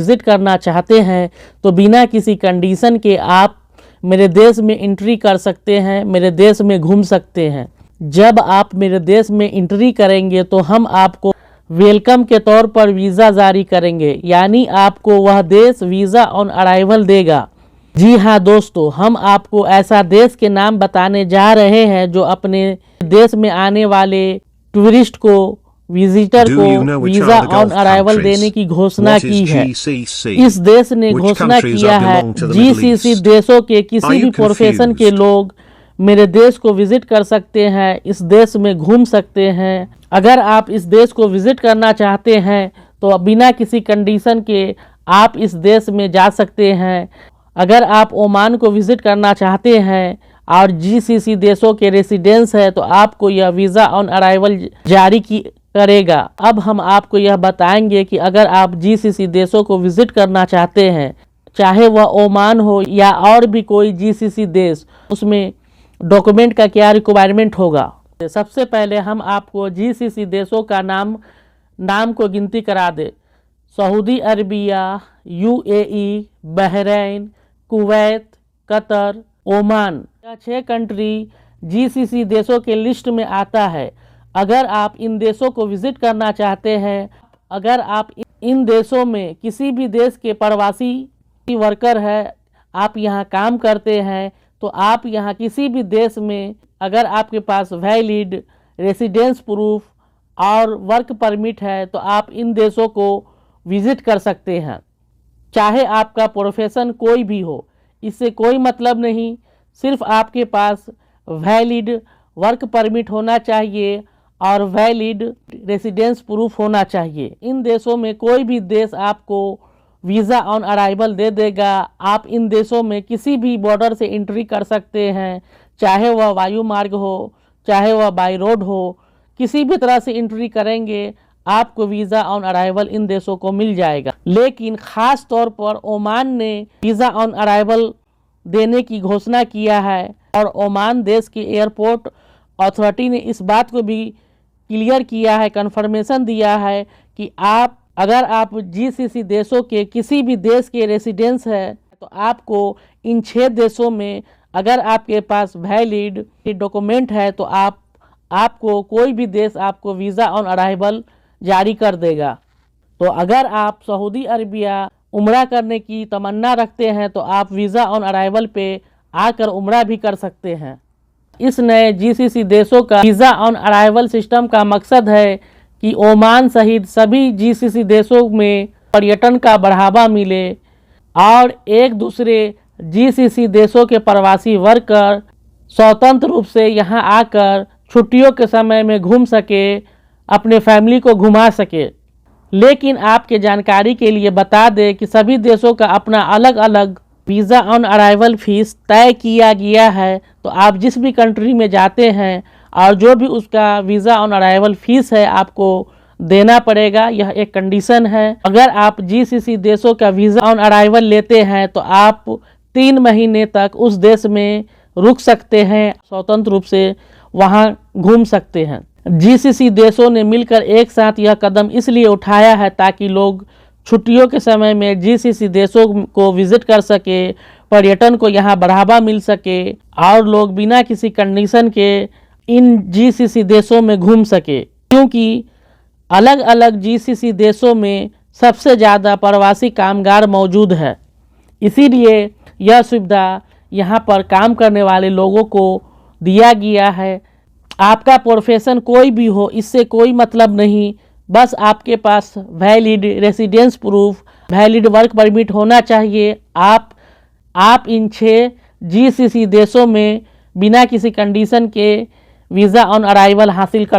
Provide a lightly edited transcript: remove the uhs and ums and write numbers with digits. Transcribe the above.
Visit करना चाहते हैं तो बिना किसी कंडीशन के आप मेरे देश में एंट्री कर सकते हैं, मेरे देश में घूम सकते हैं। जब आप मेरे देश में एंट्री करेंगे तो हम आपको वेलकम के तौर पर वीज़ा जारी करेंगे, यानी आपको वह देश वीज़ा ऑन अराइवल देगा। जी हाँ दोस्तों, हम आपको ऐसा देश के नाम बताने जा रहे हैं जो अपने देश में आने वाले टूरिस्ट को, विजिटर को वीज़ा ऑन अराइवल देने की घोषणा की है। इस देश ने घोषणा किया है जीसीसी देशों के किसी भी प्रोफेशन के लोग मेरे देश को विजिट कर सकते हैं, इस देश में घूम सकते हैं। अगर आप इस देश को विजिट करना चाहते हैं तो बिना किसी कंडीशन के आप इस देश में जा सकते हैं। अगर आप ओमान को विजिट करना चाहते हैं और जीसीसी देशों के रेसिडेंस है तो आपको यह वीज़ा ऑन अराइवल जारी करेगा। अब हम आपको यह बताएंगे कि अगर आप जीसीसी देशों को विजिट करना चाहते हैं, चाहे वह ओमान हो या और भी कोई जीसीसी देश, उसमें डॉक्यूमेंट का क्या रिक्वायरमेंट होगा। सबसे पहले हम आपको जीसीसी देशों का नाम को गिनती करा दे। Saudi Arabia, UAE, Bahrain, Kuwait, Qatar, Oman, यह 6 कंट्री जीसीसी देशों के लिस्ट में आता है। अगर आप इन देशों को विजिट करना चाहते हैं, अगर आप इन देशों में किसी भी देश के प्रवासी वर्कर है, आप यहाँ काम करते हैं, तो आप यहाँ किसी भी देश में अगर आपके पास वैलिड रेसिडेंस प्रूफ और वर्क परमिट है तो आप इन देशों को विजिट कर सकते हैं। चाहे आपका प्रोफेशन कोई भी हो, इससे कोई मतलब नहीं, सिर्फ आपके पास वैलिड वर्क परमिट होना चाहिए और वैलिड रेसिडेंस प्रूफ होना चाहिए। इन देशों में कोई भी देश आपको वीज़ा ऑन अराइवल दे देगा। आप इन देशों में किसी भी बॉर्डर से एंट्री कर सकते हैं, चाहे वह वायु मार्ग हो, चाहे वह बाई रोड हो, किसी भी तरह से एंट्री करेंगे आपको वीज़ा ऑन अराइवल इन देशों को मिल जाएगा। लेकिन ख़ास तौर पर ओमान ने वीज़ा ऑन अराइवल देने की घोषणा किया है और ओमान देश की एयरपोर्ट अथॉरिटी ने इस बात को भी क्लियर किया है, कंफर्मेशन दिया है कि अगर आप जीसीसी देशों के किसी भी देश के रेसिडेंस है तो आपको इन 6 देशों में अगर आपके पास वैलिड डॉक्यूमेंट है तो आपको कोई भी देश आपको वीज़ा ऑन अराइवल जारी कर देगा। तो अगर आप सऊदी अरबिया उम्रा करने की तमन्ना रखते हैं तो आप वीज़ा ऑन अराइवल पे आकर उम्रा भी कर सकते हैं। इस नए जीसीसी देशों का वीज़ा ऑन अराइवल सिस्टम का मकसद है कि ओमान सहित सभी जीसीसी देशों में पर्यटन का बढ़ावा मिले और एक दूसरे जीसीसी देशों के प्रवासी वर्कर स्वतंत्र रूप से यहाँ आकर छुट्टियों के समय में घूम सके, अपने फैमिली को घुमा सके। लेकिन आपके जानकारी के लिए बता दें कि सभी देशों का अपना अलग अलग वीज़ा ऑन अराइवल फीस तय किया गया है। तो आप जिस भी कंट्री में जाते हैं और जो भी उसका वीज़ा ऑन अराइवल फीस है आपको देना पड़ेगा, यह एक कंडीशन है। अगर आप जीसीसी देशों का वीज़ा ऑन अराइवल लेते हैं तो आप 3 महीने तक उस देश में रुक सकते हैं, स्वतंत्र रूप से वहां घूम सकते हैं। जीसीसी देशों ने मिलकर एक साथ यह कदम इसलिए उठाया है ताकि लोग छुट्टियों के समय में जीसीसी देशों को विजिट कर सके, पर्यटन को यहाँ बढ़ावा मिल सके और लोग बिना किसी कंडीशन के इन जीसीसी देशों में घूम सके। क्योंकि अलग अलग जीसीसी देशों में सबसे ज़्यादा प्रवासी कामगार मौजूद है, इसीलिए यह सुविधा यहाँ पर काम करने वाले लोगों को दिया गया है। आपका प्रोफेशन कोई भी हो, इससे कोई मतलब नहीं, बस आपके पास valid residence proof, valid work permit होना चाहिए। आप इन 6 जीसीसी देशों में बिना किसी कंडीशन के वीज़ा ऑन अराइवल हासिल कर